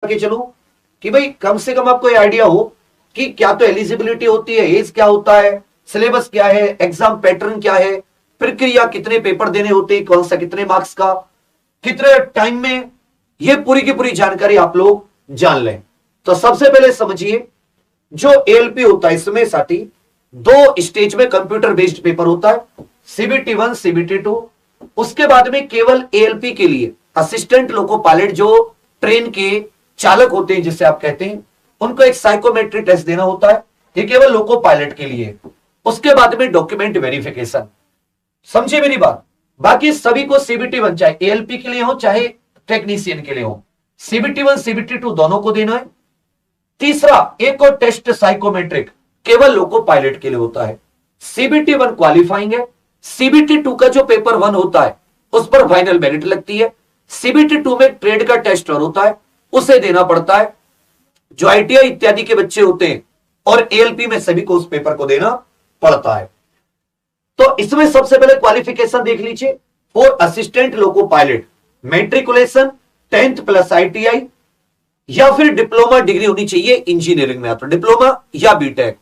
के चलो कि भाई कम से कम आपको ये आइडिया हो कि क्या तो एलिजिबिलिटी होती है, एज क्या होता है, सिलेबस क्या है, एग्जाम पैटर्न क्या है, प्रक्रिया, कितने पेपर देने होते हैं, कौन सा कितने मार्क्स का, कितने टाइम में, ये पूरी की पूरी जानकारी आप लोग जान लें। तो सबसे पहले समझिए, जो एएलपी होता है इसमें साठी 2 स्टेज में कंप्यूटर बेस्ड पेपर होता है, सीबीटी 1 सीबीटी 2। उसके बाद में केवल एएलपी के लिए असिस्टेंट लोको पायलट जो ट्रेन के चालक होते हैं जिसे आप कहते हैं, उनको एक साइकोमेट्री टेस्ट देना होता है, ये केवल लोको पायलट के लिए। उसके बाद में डॉक्यूमेंट वेरिफिकेशन। समझे मेरी बात? बाकी सभी को सीबीटी 1 चाहे एएलपी के लिए हो चाहे टेक्नीशियन के लिए हो, सीबीटी 1 सीबीटी 2 दोनों को देना है। तीसरा, एक और टेस्ट साइकोमेट्रिक केवल लोको पायलट के लिए होता है। सीबीटी 1 क्वालिफाइंग है, सीबीटी 2 का जो पेपर 1 होता है उस पर फाइनल मेरिट लगती है। सीबीटी 2 में ट्रेड का टेस्ट और होता है, उसे देना पड़ता है। जो आईटीआई इत्यादि के बच्चे होते हैं और एएलपी में सभी को उस पेपर को देना पड़ता है। तो इसमें सबसे पहले क्वालिफिकेशन देख लीजिए। For assistant loco pilot matriculation 10th plus ITI या फिर डिप्लोमा डिग्री होनी चाहिए इंजीनियरिंग में, तो डिप्लोमा या बीटेक।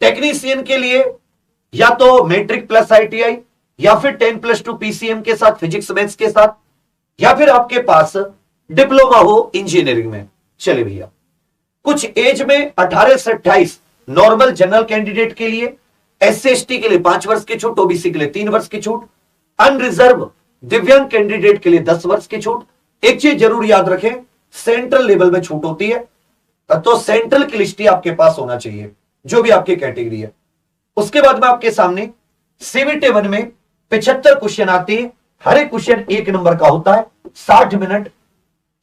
टेक्नीशियन के लिए या तो मैट्रिक प्लस आईटीआई या फिर 10+2 पीसीएम के साथ, फिजिक्स मैथ्स के साथ, या फिर आपके पास डिप्लोमा हो इंजीनियरिंग में। चले भैया, कुछ एज में 18 से 28 नॉर्मल जनरल कैंडिडेट के लिए, एससी एसटी के लिए 5 वर्ष की छूट, ओबीसी के लिए 3 वर्ष की छूट, अनरिजर्व दिव्यांग कैंडिडेट के लिए 10 वर्ष की छूट। एक चीज जरूर याद रखें, सेंट्रल लेवल में छूट होती है, तो सेंट्रल की लिस्ट ही आपके पास होना चाहिए जो भी आपकी कैटेगरी है। उसके बाद में आपके सामने सीबीटी 1 में 75 क्वेश्चन आते हैं, हर एक क्वेश्चन 1 नंबर का होता है, 60 मिनट।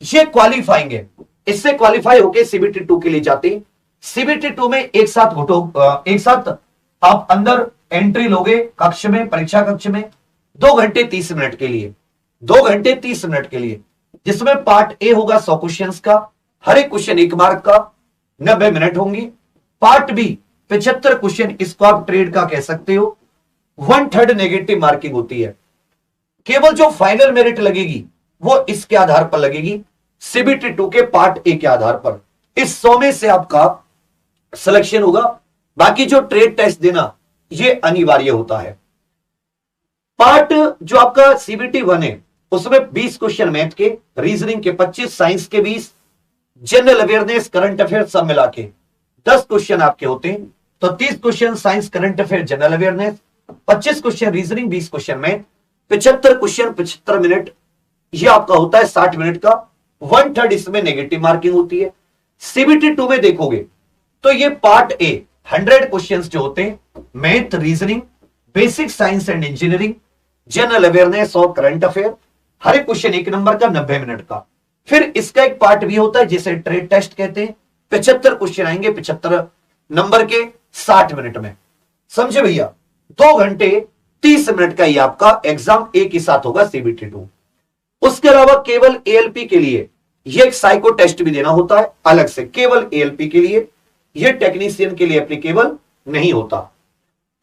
ये क्वालिफाइंग है, इससे क्वालिफाई होकर सीबीटी 2 के लिए जाते हैं। सीबीटी 2 में एक साथ आप अंदर एंट्री लोगे कक्ष में, परीक्षा कक्ष में 2 घंटे 30 मिनट के लिए, 2 घंटे 30 मिनट के लिए, जिसमें पार्ट ए होगा 100 क्वेश्चन का, हर एक क्वेश्चन 1 मार्क का, 90 मिनट होंगी। पार्ट बी 75 क्वेश्चन, इसको आप ट्रेड का कह सकते हो, 1/3 नेगेटिव मार्किंग होती है। केवल जो फाइनल मेरिट लगेगी वो इसके आधार पर लगेगी, सीबीटी 2 के पार्ट ए के आधार पर। इस 100 में से आपका सिलेक्शन होगा, बाकी जो ट्रेड टेस्ट देना ये अनिवार्य होता है। पार्ट जो आपका सीबीटी 1 है उसमें 20 क्वेश्चन मैथ के, रीजनिंग के 25, साइंस के 20, जनरल अवेयरनेस, करंट अफेयर सब मिला के 10 क्वेश्चन आपके होते हैं। तो 30 question science, current affair, general awareness, 25 question reasoning, 20 question math, 75 question 75 minute, ये आपका होता है 60 मिनट का। 1/3 इसमें नेगेटिव मार्किंग होती है। सीबीटी 2 में देखोगे तो ये पार्ट ए 100 क्वेश्चन जो होते हैं, math, reasoning, basic science and engineering, general awareness और करंट अफेयर, हर एक क्वेश्चन 1 नंबर का, 90 मिनट का। फिर इसका एक पार्ट भी होता है जिसे ट्रेड टेस्ट कहते हैं, 75 क्वेश्चन आएंगे 75 नंबर के 60 मिनट में। समझे भैया? 2 घंटे 30 मिनट का ही आपका एग्जाम एक ही साथ होगा सीबीटी 2। उसके अलावा केवल एएलपी के लिए ये एक साइको टेस्ट भी देना होता है अलग से, केवल एएलपी के लिए, ये टेक्नीशियन के लिए एप्लीकेबल नहीं होता।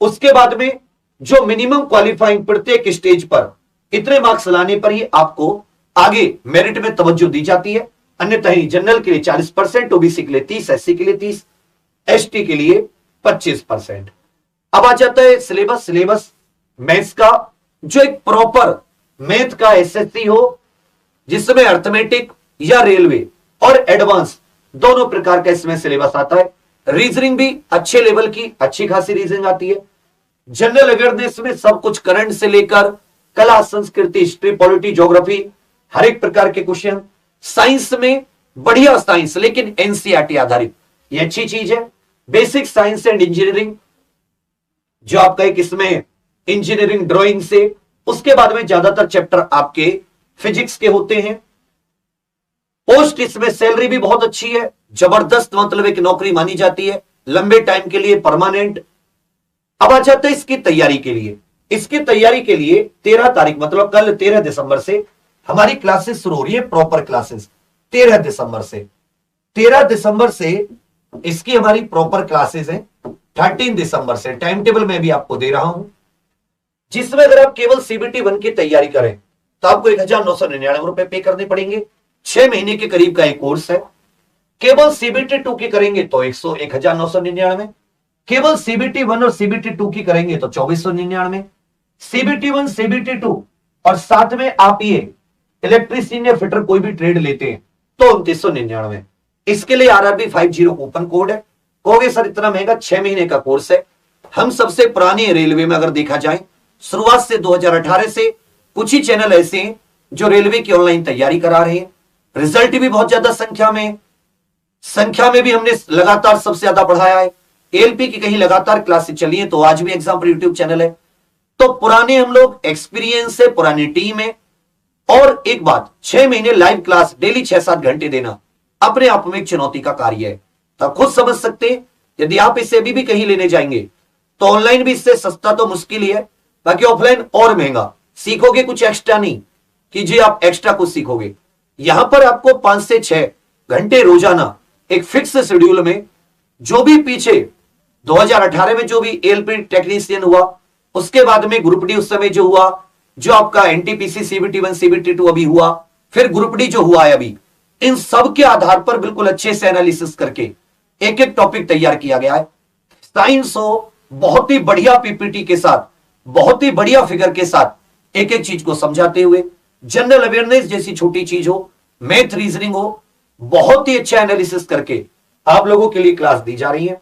उसके बाद में जो मिनिमम क्वालिफाइंग प्रत्येक स्टेज पर इतने मार्क्स लाने पर ही आपको आगे मेरिट में तवज्जो दी जाती है, अन्यथा ही जनरल के लिए 40%, ओबीसी के लिए 30, एससी के लिए 30, एसटी के लिए 25%। अब आ जाता है सिलेबस मैथ्स का, जो एक प्रॉपर मैथ का एसएससी हो, जिसमें अर्थमेटिक या रेलवे और एडवांस दोनों प्रकार का इसमें सिलेबस आता है। रीजनिंग भी अच्छे लेवल की, अच्छी खासी रीजनिंग आती है। जनरल अवेयरनेस में सब कुछ करंट से लेकर कला, संस्कृति, हिस्ट्री, पॉलिटी, ज्योग्राफी, हर एक प्रकार के क्वेश्चन। साइंस में बढ़िया साइंस, लेकिन एनसीईआरटी आधारित, ये अच्छी चीज है। बेसिक साइंस एंड इंजीनियरिंग जो आपका एक इसमें इंजीनियरिंग ड्राइंग से, उसके बाद में ज्यादातर चैप्टर आपके फिजिक्स के होते हैं। पोस्ट इसमें सैलरी भी बहुत अच्छी है, जबरदस्त, मतलब एक नौकरी मानी जाती है, लंबे टाइम के लिए परमानेंट। अब आ जाता है इसकी तैयारी के लिए। इसकी तैयारी के लिए 13 तारीख मतलब कल 13 दिसंबर से हमारी क्लासेस शुरू हो रही है, प्रॉपर क्लासेस 13 दिसंबर से। 13 दिसंबर से इसकी हमारी प्रॉपर क्लासेस हैं। 13 दिसंबर से टाइम टेबल मैं भी आपको दे रहा हूं, जिसमें अगर आप केवल सीबीटी 1 की तैयारी करें तो आपको 1999 रुपए पे करने पड़ेंगे। 6 महीने के करीब का एक कोर्स है। केवल सीबीटी 2 की करेंगे तो 1999, केवल सीबीटी 1 और सीबीटी 2 की करेंगे तो 2499, सीबीटी 1 सीबीटी 2 और साथ में आप ये इलेक्ट्रीशियन या फिटर कोई भी ट्रेड लेते हैं तो 2999। इसके लिए आरआरबी 50 कूपन कोड है। कहोगे सर इतना महंगा, 6 महीने का कोर्स है। हम सबसे पुराने रेलवे में अगर देखा जाए, शुरुआत से 2018 से कुछ ही चैनल ऐसे हैं जो रेलवे की ऑनलाइन तैयारी करा रहे हैं। रिजल्ट भी बहुत ज्यादा संख्या में भी हमने लगातार सबसे ज्यादा पढ़ाया है। एएलपी की कहीं लगातार क्लासेस चली है तो आज भी एग्जाम पर यूट्यूब चैनल है। तो पुराने हम लोग एक्सपीरियंस है, पुरानी टीम है। और एक बात, 6 महीने लाइव क्लास डेली 6-7 घंटे देना अपने आप में एक चुनौती का कार्य है। तो आप खुद समझ सकते हैं, यदि आप इसे अभी भी कहीं लेने जाएंगे तो ऑनलाइन भी इससे सस्ता तो मुश्किल ही है, बाकी ऑफलाइन और महंगा। सीखोगे कुछ एक्स्ट्रा नहीं कि जी आप एक्स्ट्रा कुछ सीखोगे। यहां पर आपको 5 से 6 घंटे रोजाना एक फिक्स शेड्यूल में, जो भी पीछे 2018 में जो भी एएलपी टेक्नीशियन हुआ, उसके बाद में ग्रुप डी उस समय जो हुआ, जो आपका एनटीपीसी सीबीटी 1 सीबीटी 2 अभी हुआ, फिर ग्रुप डी जो हुआ है अभी, इन सब के आधार पर बिल्कुल अच्छे से एनालिसिस करके एक एक टॉपिक तैयार किया गया है। साइंस हो, बहुत ही बढ़िया पीपीटी के साथ, बहुत ही बढ़िया फिगर के साथ एक एक चीज को समझाते हुए, जनरल अवेयरनेस जैसी छोटी चीज हो, मैथ रीजनिंग हो, बहुत ही अच्छा एनालिसिस करके आप लोगों के लिए क्लास दी जा रही है।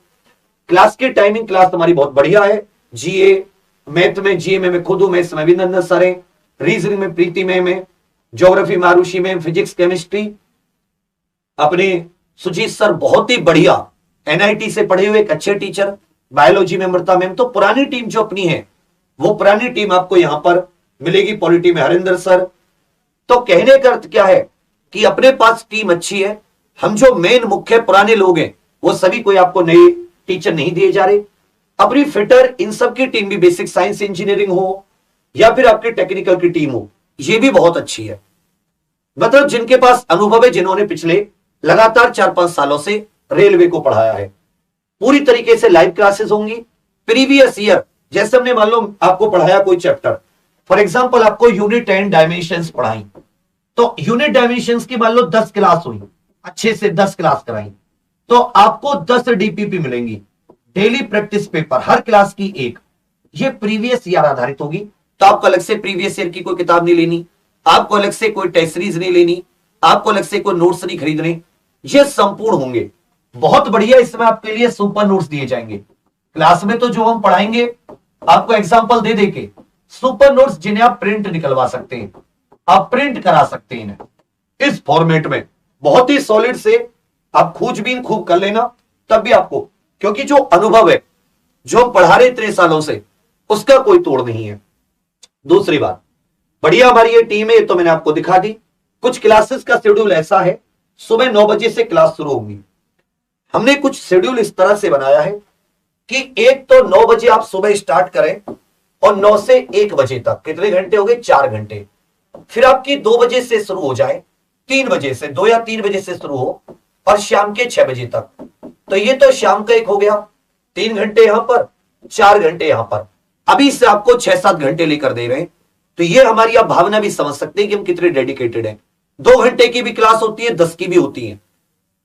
क्लास की टाइमिंग, क्लास हमारी बहुत बढ़िया है। जीए मैथ में, जीए में मैं खुद हूं, मैथ्स में अभिनंदन सर है, रीजनिंग में प्रीति में, ज्योग्राफी में आरुषि में, फिजिक्स केमिस्ट्री अपने सुजीत सर बहुत ही बढ़िया एनआईटी से पढ़े हुए एक अच्छे टीचर, बायोलॉजी में अमृता मैम। तो पुरानी टीम जो अपनी है वो पुरानी टीम आपको यहां पर मिलेगी। पॉलिटी में हरिंदर सर। तो कहने का अर्थ क्या है कि अपने पास टीम अच्छी है। हम जो मेन मुख्य पुराने लोग हैं वो सभी कोई आपको नए टीचर नहीं दिए जा रहे। अपनी फिटर इन सब की टीम भी बेसिक साइंस इंजीनियरिंग हो या फिर आपकी टेक्निकल की टीम हो, ये भी बहुत अच्छी है। मतलब जिनके पास अनुभव है, जिन्होंने पिछले लगातार 4-5 सालों से रेलवे को पढ़ाया है। पूरी तरीके से लाइव क्लासेस होंगी। प्रीवियस ईयर जैसे हमने मान लो आपको पढ़ाया कोई चैप्टर, फॉर एग्जांपल आपको यूनिट एंड डायमेंशंस पढ़ाई, तो यूनिट डायमेंशंस की मान लो 10 क्लास हुई, अच्छे से 10 क्लास कराई, तो आपको 10 डीपीपी मिलेंगी, डेली प्रैक्टिस पेपर, हर क्लास की एक। ये प्रीवियस ईयर आधारित होगी। तो आपको अलग से प्रीवियस ईयर की कोई किताब नहीं लेनी, आपको अलग से कोई टेस्ट सीरीज नहीं लेनी, आपको अलग से कोई नोट्स नहीं खरीदने, ये संपूर्ण होंगे। बहुत बढ़िया, इसमें आपके लिए सुपर नोट्स दिए जाएंगे। क्लास में तो जो हम पढ़ाएंगे आपको एग्जांपल दे देके, सुपर नोट्स जिन्हें आप प्रिंट निकलवा सकते हैं, आप प्रिंट करा सकते हैं इस फॉर्मेट में। बहुत ही सॉलिड से आप खोजबीन खूब कर लेना, तब भी आपको, क्योंकि जो अनुभव है जो हम पढ़ा रहे इतने सालों से, उसका कोई तोड़ नहीं है। दूसरी बात, बढ़िया हमारी ये टीम है, ये तो मैंने आपको दिखा दी। कुछ क्लासेस का शेड्यूल ऐसा है, सुबह 9 बजे से क्लास शुरू होगी। हमने कुछ शेड्यूल इस तरह से बनाया है कि एक तो 9 बजे आप सुबह स्टार्ट करें और 9 से 1 बजे तक कितने घंटे हो गए, 4 घंटे। फिर आपकी 2 बजे से शुरू हो जाए, 3 बजे से, 2 या 3 बजे से शुरू हो और शाम के 6 बजे तक। तो ये तो शाम का एक हो गया, 3 घंटे यहां पर, 4 घंटे यहां पर। अभी से आपको 6-7 घंटे लेकर दे रहे हैं। तो ये हमारी आप भावना भी समझ सकते हैं कि हम कितने डेडिकेटेड हैं। 2 घंटे की भी क्लास होती है, 10 की भी होती है,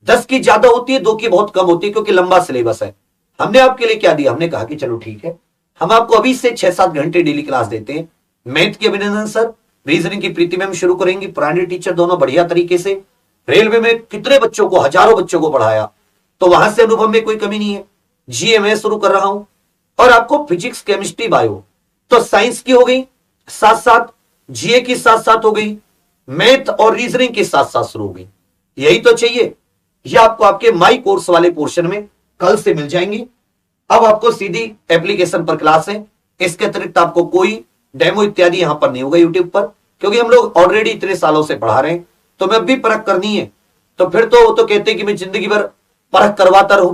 10 की ज्यादा होती है, 2 की बहुत कम होती है, क्योंकि लंबा सिलेबस है। हमने आपके लिए क्या दिया, हमने कहा कि चलो ठीक है, हम आपको अभी से 6-7 घंटे डेली क्लास देते हैं। मैथ की अभिनंदन सर, रीजनिंग की प्रीति मैम शुरू करेंगी, पुराने टीचर दोनों बढ़िया तरीके से। रेलवे में कितने बच्चों को, हजारों बच्चों को पढ़ाया, तो वहां से अनुभव में कोई कमी नहीं है। जीएमए शुरू कर रहा हूं, और आपको फिजिक्स केमिस्ट्री बायो, तो साइंस की हो गई साथ साथ, जीए की साथ साथ हो गई, मैथ और रीजनिंग के साथ साथ शुरू हो गई। यही तो चाहिए। यह आपको आपके माई कोर्स वाले पोर्शन में कल से मिल जाएंगी। अब आपको सीधी एप्लीकेशन पर क्लास है, इसके अतिरिक्त आपको कोई डेमो इत्यादि यहां पर नहीं होगा यूट्यूब पर, क्योंकि हम लोग ऑलरेडी इतने सालों से पढ़ा रहे हैं। तो मैं भी परख करनी है, तो फिर तो वो तो कहते हैं कि मैं जिंदगी भर परख करवाता रहूं।